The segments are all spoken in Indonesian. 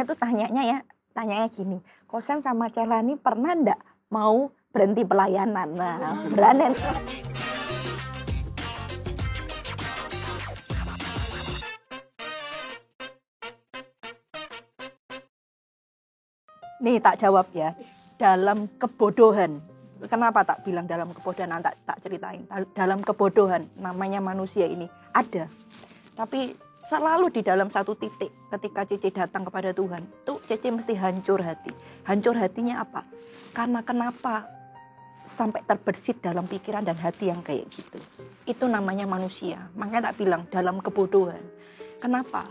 Itu tanyanya gini, Kosen sama Celani pernah enggak mau berhenti pelayanan? Nah, berani. Nih tak jawab ya, dalam kebodohan. Kenapa tak bilang dalam kebodohan? Tak ceritain. Dalam kebodohan, namanya manusia ini ada. Tapi selalu di dalam satu titik ketika Cici datang kepada Tuhan, tuh Cici mesti hancur hati. Hancur hatinya apa? Karena kenapa sampai terbersit dalam pikiran dan hati yang kayak gitu. Itu namanya manusia. Makanya tak bilang dalam kebodohan. Kenapa?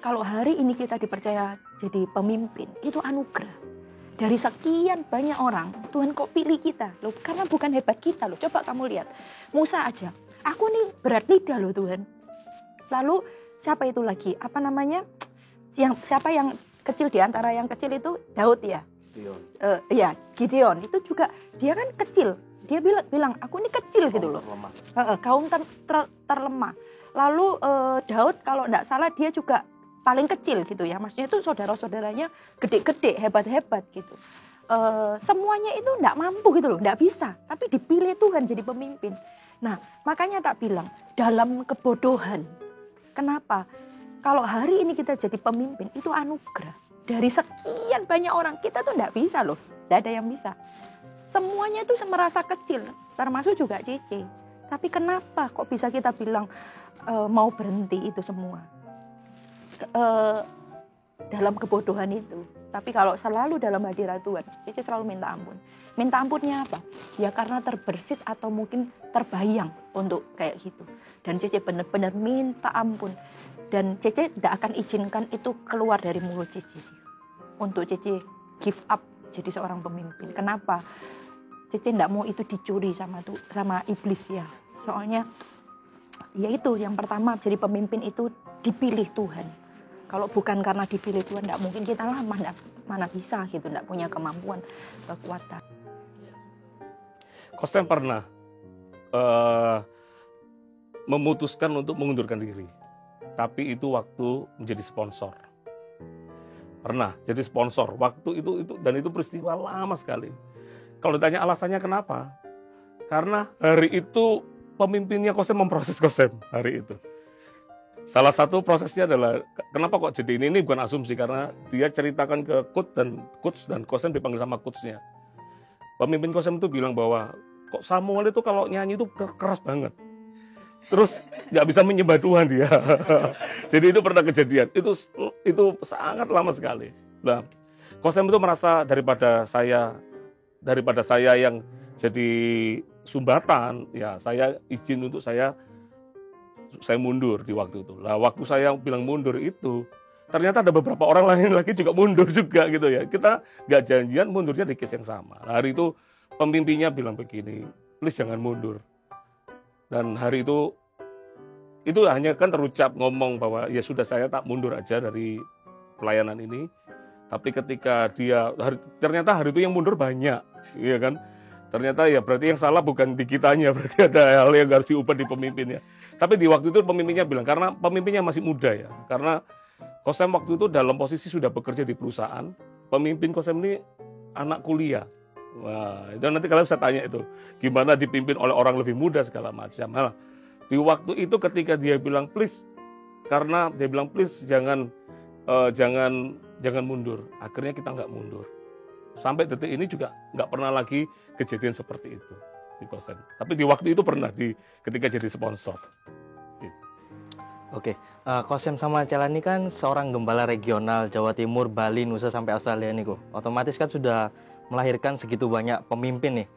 Kalau hari ini kita dipercaya jadi pemimpin, itu anugerah. Dari sekian banyak orang, Tuhan kok pilih kita loh, karena bukan hebat kita loh. Coba kamu lihat, Musa aja, aku nih berat lidah loh Tuhan. Lalu siapa itu lagi? Apa namanya? Siapa yang kecil di antara yang kecil itu? Daud ya? Gideon. Gideon itu juga dia kan kecil. Dia bilang aku ini kecil gitu loh. Kaum terlemah. Lalu Daud kalau tidak salah dia juga paling kecil gitu ya, maksudnya itu saudara-saudaranya gede-gede, hebat-hebat gitu. Semuanya itu enggak mampu gitu loh, enggak bisa, tapi dipilih Tuhan jadi pemimpin. Nah, makanya tak bilang dalam kebodohan. Kenapa? Kalau hari ini kita jadi pemimpin itu anugerah. Dari sekian banyak orang, kita tuh enggak bisa loh, enggak ada yang bisa. Semuanya itu merasa kecil, termasuk juga Cici. Tapi kenapa kok bisa kita bilang mau berhenti itu semua? Dalam kebodohan itu. Tapi kalau selalu dalam hadirat Tuhan, Cici selalu minta ampun. Minta ampunnya apa? Ya karena terbersit atau mungkin terbayang untuk kayak gitu. Dan Cici benar-benar minta ampun. Dan Cici tidak akan izinkan itu keluar dari mulut Cici sih. Untuk Cici give up jadi seorang pemimpin. Kenapa? Cici tidak mau itu dicuri sama iblis ya. Soalnya ya itu yang pertama, jadi pemimpin itu dipilih Tuhan. Kalau bukan karena dipilih Tuhan, tidak mungkin kita lah mana bisa gitu, tidak punya kemampuan, kekuatan. Kosen pernah memutuskan untuk mengundurkan diri, tapi itu waktu menjadi sponsor. Pernah jadi sponsor waktu itu dan itu peristiwa lama sekali. Kalau ditanya alasannya kenapa? Karena hari itu pemimpinnya Kosen memproses Kosen hari itu. Salah satu prosesnya adalah kenapa kok jadi ini bukan asumsi, karena dia ceritakan ke coach dan Kosen dipanggil sama coachnya. Pemimpin Kosen itu bilang bahwa kok Samuel itu kalau nyanyi itu keras banget. Terus nggak bisa menyembah Tuhan dia. Jadi itu pernah kejadian. Itu sangat lama sekali. Nah, Kosen itu merasa daripada saya yang jadi sumbatan, ya saya izin untuk saya mundur di waktu itu. Lah waktu saya bilang mundur itu, ternyata ada beberapa orang lain lagi juga mundur juga gitu ya. Kita nggak janjian mundurnya di case yang sama. Hari itu pemimpinnya bilang begini, please jangan mundur. Dan hari itu hanya kan terucap ngomong bahwa ya sudah saya tak mundur aja dari pelayanan ini. Tapi ketika ternyata hari itu yang mundur banyak, iya kan? Ternyata ya berarti yang salah bukan di kitanya, berarti ada hal yang harus diubah di pemimpinnya. Tapi di waktu itu pemimpinnya bilang, karena pemimpinnya masih muda ya, karena Kosen waktu itu dalam posisi sudah bekerja di perusahaan, pemimpin Kosen ini anak kuliah. Wah, itu nanti kalian bisa tanya itu, gimana dipimpin oleh orang lebih muda segala macam. Nah, di waktu itu ketika dia bilang please, karena dia bilang please jangan mundur, akhirnya kita nggak mundur. Sampai detik ini juga nggak pernah lagi kejadian seperti itu di Kosen. Tapi di waktu itu pernah ketika jadi sponsor. Oke, Kosen sama Celani kan seorang gembala regional Jawa Timur, Bali, Nusa sampai Australia nih kok. Otomatis kan sudah melahirkan segitu banyak pemimpin nih.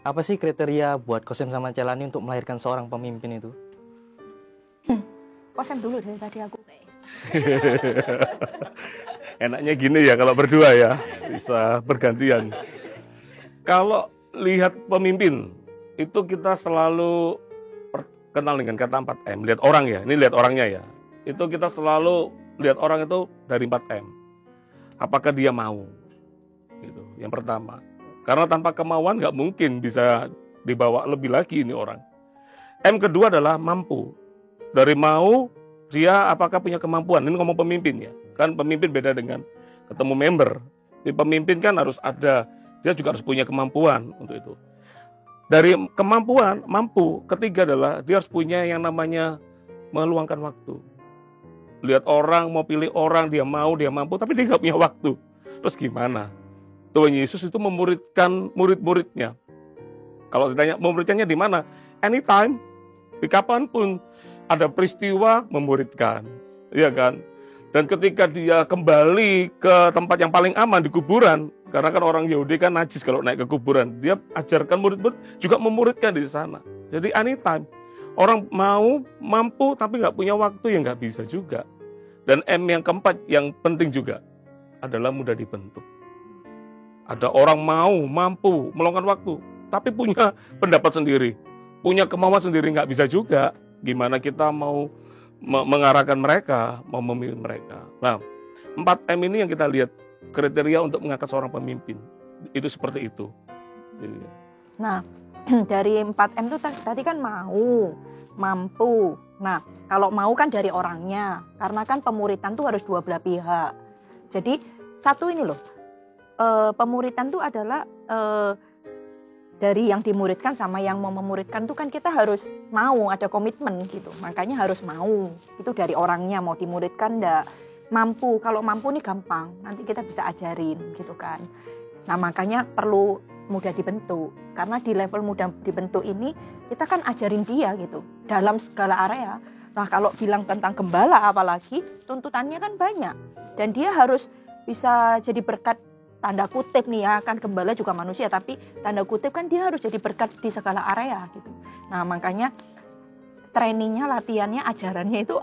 Apa sih kriteria buat Kosen sama Celani untuk melahirkan seorang pemimpin itu? Kosen dulu dari tadi aku. Enaknya gini ya kalau berdua ya, bisa bergantian. Kalau lihat pemimpin, itu kita selalu kenal dengan kata 4M. Lihat orang ya, ini lihat orangnya ya. Itu kita selalu lihat orang itu dari 4M. Apakah dia mau? Gitu, yang pertama. Karena tanpa kemauan nggak mungkin bisa dibawa lebih lagi ini orang. M kedua adalah mampu. Dari mau, dia apakah punya kemampuan? Ini ngomong pemimpin ya. Kan pemimpin beda dengan ketemu member. Di pemimpin kan harus ada, dia juga harus punya kemampuan untuk itu. Dari kemampuan, mampu, ketiga adalah dia harus punya yang namanya meluangkan waktu. Lihat orang, mau pilih orang, dia mau, dia mampu, tapi dia nggak punya waktu. Terus gimana? Tuhan Yesus itu memuridkan murid-muridnya. Kalau ditanya, memuridkannya di mana? Anytime, di kapanpun ada peristiwa memuridkan. Iya kan? Dan ketika dia kembali ke tempat yang paling aman di kuburan, karena kan orang Yahudi kan najis kalau naik ke kuburan, dia ajarkan murid-murid juga memuridkan di sana. Jadi anytime, orang mau, mampu, tapi nggak punya waktu ya nggak bisa juga. Dan M yang keempat yang penting juga adalah mudah dibentuk. Ada orang mau, mampu, meluangkan waktu, tapi punya pendapat sendiri, punya kemauan sendiri nggak bisa juga. Gimana kita mau mengarahkan mereka, mau memimpin mereka. Nah, 4M ini yang kita lihat kriteria untuk mengangkat seorang pemimpin. Itu seperti itu. Nah, dari 4M itu tadi kan mau, mampu. Nah, kalau mau kan dari orangnya. Karena kan pemuritan tuh harus dua belah pihak. Jadi, satu ini loh, pemuritan tuh adalah dari yang dimuridkan sama yang mau memuridkan tuh kan kita harus mau, ada komitmen gitu. Makanya harus mau. Itu dari orangnya, mau dimuridkan enggak. Mampu, kalau mampu nih gampang. Nanti kita bisa ajarin gitu kan. Nah makanya perlu mudah dibentuk. Karena di level mudah dibentuk ini kita kan ajarin dia gitu. Dalam segala area. Nah kalau bilang tentang gembala apalagi tuntutannya kan banyak. Dan dia harus bisa jadi berkat. Tanda kutip nih ya, kan gembala juga manusia, tapi tanda kutip kan dia harus jadi berkat di segala area gitu. Nah makanya trainingnya, latihannya, ajarannya itu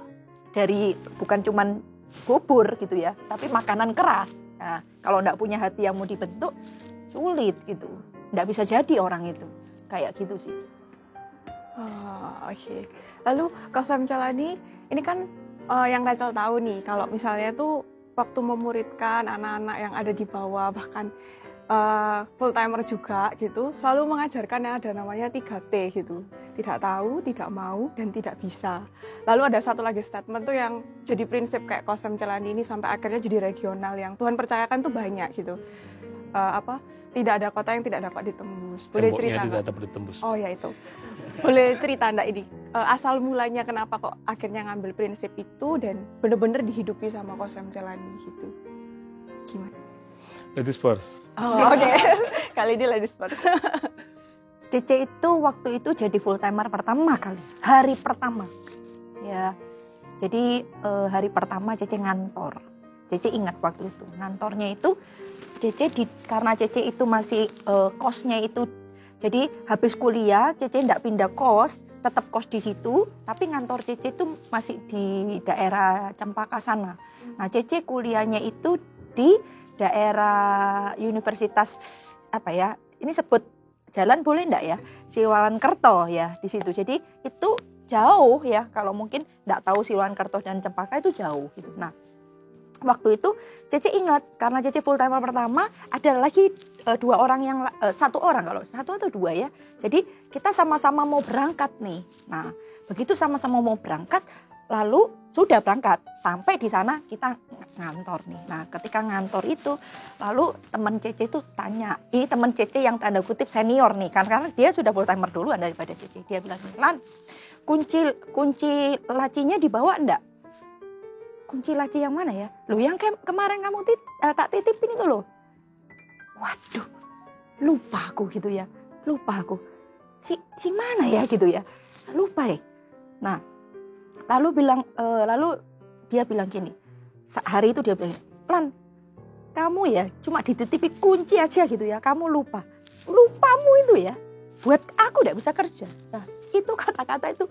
dari bukan cuman bubur gitu ya, tapi makanan keras. Nah, kalau enggak punya hati yang mau dibentuk, sulit gitu. Enggak bisa jadi orang itu, kayak gitu sih. Oh, oke. Lalu Kosam Celani, ini kan yang Rachel tahu nih, kalau misalnya tuh waktu memuridkan anak-anak yang ada di bawah, bahkan full timer juga gitu, selalu mengajarkan yang ada namanya 3T gitu. Tidak tahu, tidak mau, dan tidak bisa. Lalu ada satu lagi statement tuh yang jadi prinsip kayak Kosam Celani ini sampai akhirnya jadi regional yang Tuhan percayakan tuh banyak gitu. Tidak ada kota yang tidak dapat ditembus. Boleh cerita tidak dapat ditembus. Oh ya itu. Boleh cerita enggak ini? Asal mulanya kenapa kok akhirnya ngambil prinsip itu dan benar-benar dihidupi sama Kosam Celani gitu. Gimana? Ladies first. Oh, oke. Kali ini ladies first. Cece itu waktu itu jadi full timer pertama kali. Hari pertama. Ya. Jadi hari pertama Cece ngantor. Cece ingat waktu itu. Ngantornya itu karena Cece itu masih kosnya itu, jadi habis kuliah Cece tidak pindah kos, tetap kos di situ, tapi ngantor Cece itu masih di daerah Cempaka sana. Nah Cece kuliahnya itu di daerah Universitas apa ya? Ini sebut jalan boleh enggak ya? Siwalan-Kerto ya di situ. Jadi itu jauh ya, kalau mungkin enggak tahu Siwalan-Kerto dan Cempaka itu jauh gitu. Nah waktu itu Cece ingat karena Cece full timer pertama ada lagi satu orang kalau satu atau dua ya. Jadi kita sama-sama mau berangkat nih. Nah begitu sama-sama mau berangkat lalu sudah berangkat sampai di sana kita ngantor nih. Nah ketika ngantor itu lalu teman Cece itu tanya, ini teman Cece yang tanda kutip senior nih kan karena dia sudah full timer duluan daripada Cece. Dia bilang, "Lan, kunci lacinya dibawa enggak?" Kunci laci yang mana ya? Loh yang kemarin kamu tak titipin itu loh. Waduh, lupa aku gitu ya. Lupa aku. Si mana ya gitu ya. Lupa ya. Nah, lalu dia bilang gini. Hari itu dia bilang, "Lan, kamu ya cuma dititipi kunci aja gitu ya. Kamu lupa. Lupamu itu ya. Buat aku tidak bisa kerja." Nah, itu kata-kata itu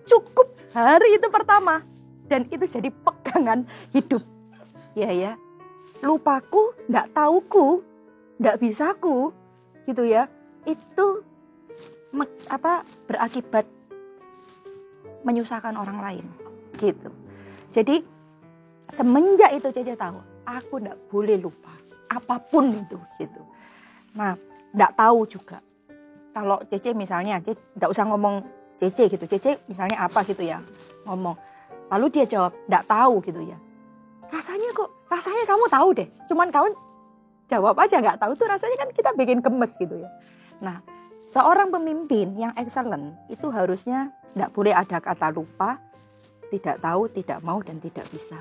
cukup hari itu pertama. Dan itu jadi pegangan hidup. Ya. Lupaku, enggak tauku, enggak bisaku. Gitu ya. Itu berakibat menyusahkan orang lain. Gitu. Jadi semenjak itu Cece tahu, aku enggak boleh lupa. Apapun itu gitu. Nah, enggak tahu juga. Kalau Cece misalnya, enggak usah ngomong Cece gitu. Cece misalnya apa gitu ya. Ngomong. Lalu dia jawab, enggak tahu gitu ya. Rasanya kok rasanya kamu tahu deh, cuman kamu jawab aja nggak tahu tuh rasanya kan kita bikin gemes gitu ya. Nah, seorang pemimpin yang excellent itu harusnya nggak boleh ada kata lupa, tidak tahu, tidak mau, dan tidak bisa.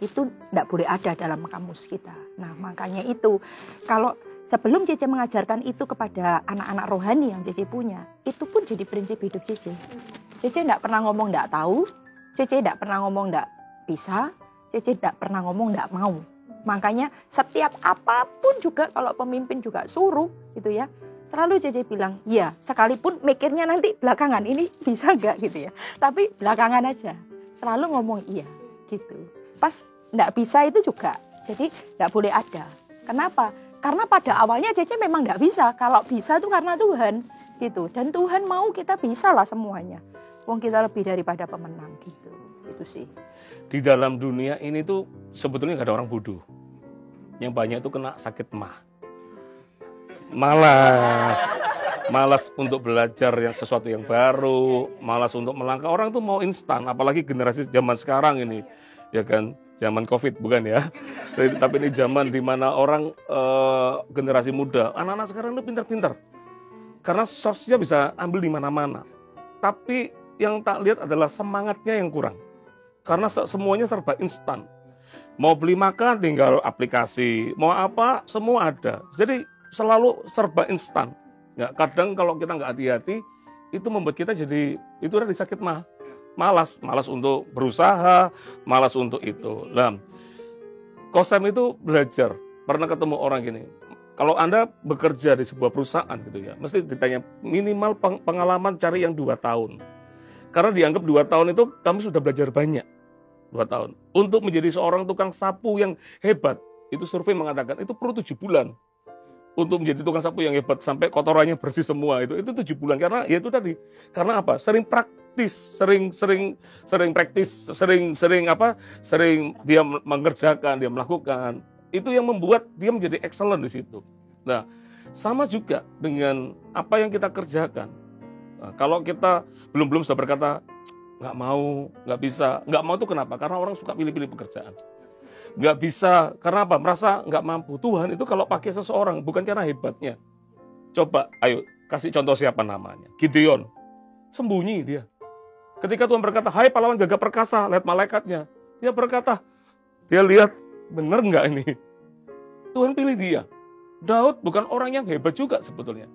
Itu nggak boleh ada dalam kamus kita. Nah, makanya itu kalau sebelum Cece mengajarkan itu kepada anak-anak rohani yang Cece punya, itu pun jadi prinsip hidup Cece. Cece nggak pernah ngomong nggak tahu, Cece nggak pernah ngomong nggak bisa, Cece nggak pernah ngomong nggak mau. Makanya setiap apapun juga kalau pemimpin juga suruh gitu ya, selalu Cece bilang, ya sekalipun mikirnya nanti belakangan ini bisa nggak gitu ya. Tapi belakangan aja, selalu ngomong iya gitu. Pas nggak bisa itu juga, jadi nggak boleh ada. Kenapa? Karena pada awalnya Cece memang nggak bisa. Kalau bisa itu karena Tuhan gitu. Dan Tuhan mau kita bisa lah semuanya. Wong kita lebih daripada pemenang gitu. Itu sih. Di dalam dunia ini tuh sebetulnya nggak ada orang bodoh. Yang banyak itu kena sakit mah. Malas untuk belajar yang sesuatu yang baru, malas untuk melangkah. Orang tuh mau instan, apalagi generasi zaman sekarang ini, ya kan? Zaman COVID bukan ya, tapi ini zaman dimana orang generasi muda, anak-anak sekarang itu pintar-pintar, karena source-nya bisa ambil di mana-mana. Tapi yang tak lihat adalah semangatnya yang kurang, karena semuanya serba instan. Mau beli makan tinggal aplikasi, mau apa semua ada. Jadi selalu serba instan. Ya, kadang kalau kita nggak hati-hati, itu membuat kita jadi itu udah sakit mah. Malas untuk berusaha, malas untuk itu. Nah, Kosem itu belajar, pernah ketemu orang gini. Kalau Anda bekerja di sebuah perusahaan gitu ya, mesti ditanya minimal pengalaman cari yang 2 tahun. Karena dianggap 2 tahun itu kamu sudah belajar banyak. 2 tahun. Untuk menjadi seorang tukang sapu yang hebat, itu survei mengatakan itu perlu 7 bulan. Untuk menjadi tukang sapu yang hebat sampai kotorannya bersih semua itu 7 bulan. Karena ya itu tadi. Karena apa? Sering dia mengerjakan, dia melakukan. Itu yang membuat dia menjadi excellent di situ. Nah, sama juga dengan apa yang kita kerjakan. Nah, kalau kita belum sudah berkata nggak mau, nggak bisa, nggak mau itu kenapa? Karena orang suka pilih-pilih pekerjaan. Nggak bisa, karena apa? Merasa nggak mampu. Tuhan itu kalau pakai seseorang bukan karena hebatnya. Coba, ayo kasih contoh siapa namanya? Gideon, sembunyi dia. Ketika Tuhan berkata, hai pahlawan gagah perkasa, lihat malaikatnya. Dia berkata, dia lihat, benar nggak ini? Tuhan pilih dia. Daud bukan orang yang hebat juga sebetulnya.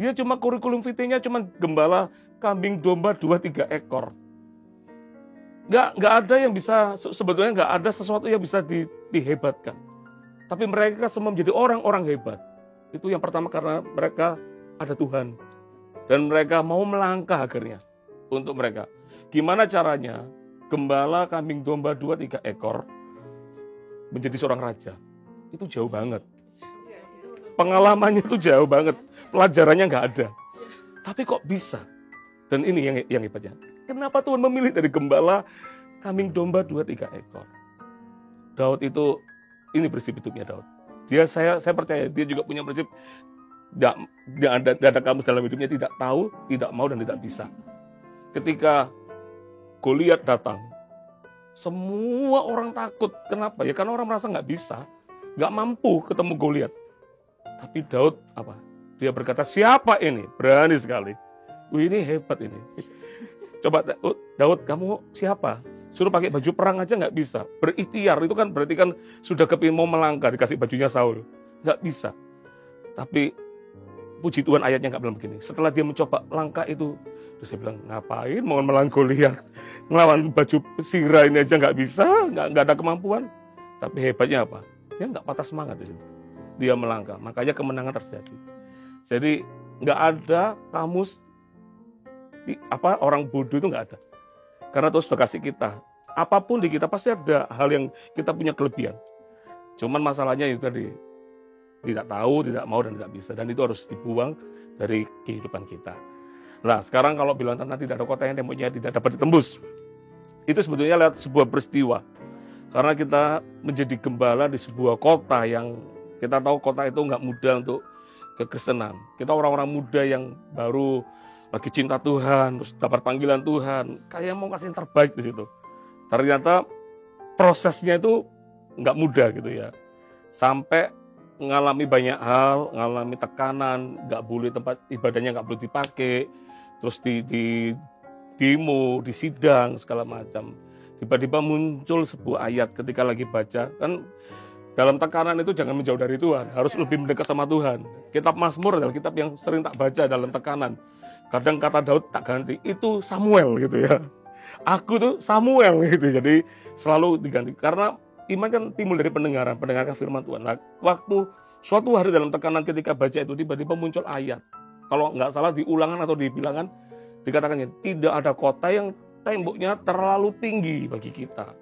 Dia cuma kurikulum vitae-nya cuma gembala kambing domba 2-3 ekor. Nggak ada yang bisa, sebetulnya nggak ada sesuatu yang bisa dihebatkan. Tapi mereka semua menjadi orang-orang hebat. Itu yang pertama karena mereka ada Tuhan. Dan mereka mau melangkah akhirnya untuk mereka. Gimana caranya gembala kambing domba 2-3 ekor menjadi seorang raja? Itu jauh banget. Pengalamannya itu jauh banget. Pelajarannya nggak ada. Tapi kok bisa? Dan ini yang hebatnya. Kenapa Tuhan memilih dari gembala kambing domba 2-3 ekor? Daud itu, ini prinsip hidupnya Daud. Saya percaya dia juga punya prinsip. Tidak ada kamus dalam hidupnya, tidak tahu, tidak mau, dan tidak bisa. Ketika Goliat datang, semua orang takut. Kenapa? Ya karena orang merasa nggak bisa, nggak mampu ketemu Goliat. Tapi Daud apa? Dia berkata, siapa ini? Berani sekali. Wih, ini hebat ini. Coba Daud, kamu siapa? Suruh pakai baju perang aja nggak bisa. Berikhtiar itu kan berarti kan sudah kepingin mau melangkah, dikasih bajunya Saul. Nggak bisa. Tapi puji Tuhan ayatnya nggak bilang begini. Setelah dia mencoba langkah itu, terus saya bilang, ngapain mau melawan Goliat? Ngelawan baju sirah ini aja nggak bisa, nggak ada kemampuan. Tapi hebatnya apa? Dia nggak patah semangat di situ. Dia melangkah, makanya kemenangan terjadi. Jadi nggak ada kamus orang bodoh itu nggak ada. Karena Tuhan sudah kasih kita. Apapun di kita pasti ada hal yang kita punya kelebihan. Cuman masalahnya itu tadi, tidak tahu, tidak mau, dan tidak bisa. Dan itu harus dibuang dari kehidupan kita. Nah, sekarang kalau bilang tentang tidak ada kota yang temboknya tidak dapat ditembus. Itu sebetulnya lewat sebuah peristiwa. Karena kita menjadi gembala di sebuah kota yang kita tahu kota itu nggak mudah untuk kekristenan. Kita orang-orang muda yang baru lagi cinta Tuhan, terus dapat panggilan Tuhan, kayak mau kasih yang terbaik di situ. Ternyata prosesnya itu nggak mudah gitu ya. Sampai ngalami banyak hal, ngalami tekanan, nggak boleh tempat ibadahnya nggak boleh dipakai, terus di demo, di sidang segala macam. Tiba-tiba muncul sebuah ayat ketika lagi baca, kan dalam tekanan itu jangan menjauh dari Tuhan, harus lebih mendekat sama Tuhan. Kitab Mazmur adalah kitab yang sering tak baca dalam tekanan. Kadang kata Daud tak ganti, itu Samuel gitu ya. Aku tuh Samuel gitu, jadi selalu diganti. Karena iman kan timbul dari pendengaran firman Tuhan. Nah, waktu suatu hari dalam tekanan ketika baca itu, tiba-tiba muncul ayat. Kalau nggak salah di Ulangan atau di Bilangan, dikatakannya, tidak ada kota yang temboknya terlalu tinggi bagi kita.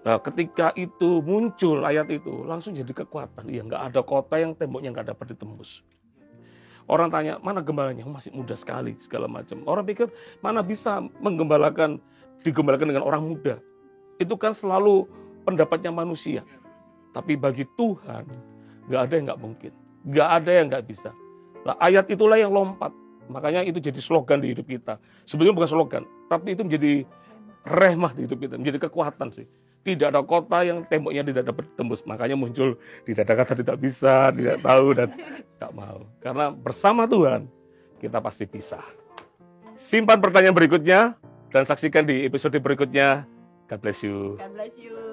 Nah, ketika itu muncul ayat itu, langsung jadi kekuatan. Iya, nggak ada kota yang temboknya nggak dapat ditembus. Orang tanya, mana gembalanya? Masih muda sekali, segala macam. Orang pikir, mana bisa digembalakan dengan orang muda. Itu kan selalu pendapatnya manusia. Tapi bagi Tuhan, nggak ada yang nggak mungkin. Nggak ada yang nggak bisa. Nah, ayat itulah yang lompat. Makanya itu jadi slogan di hidup kita. Sebetulnya bukan slogan, tapi itu menjadi rehmah di hidup kita, menjadi kekuatan sih. Tidak ada kota yang temboknya tidak dapat tembus. Makanya muncul tidak ada kata tidak bisa, tidak tahu, dan tidak mau. Karena bersama Tuhan, kita pasti bisa. Simpan pertanyaan berikutnya, dan saksikan di episode berikutnya. God bless you. God bless you.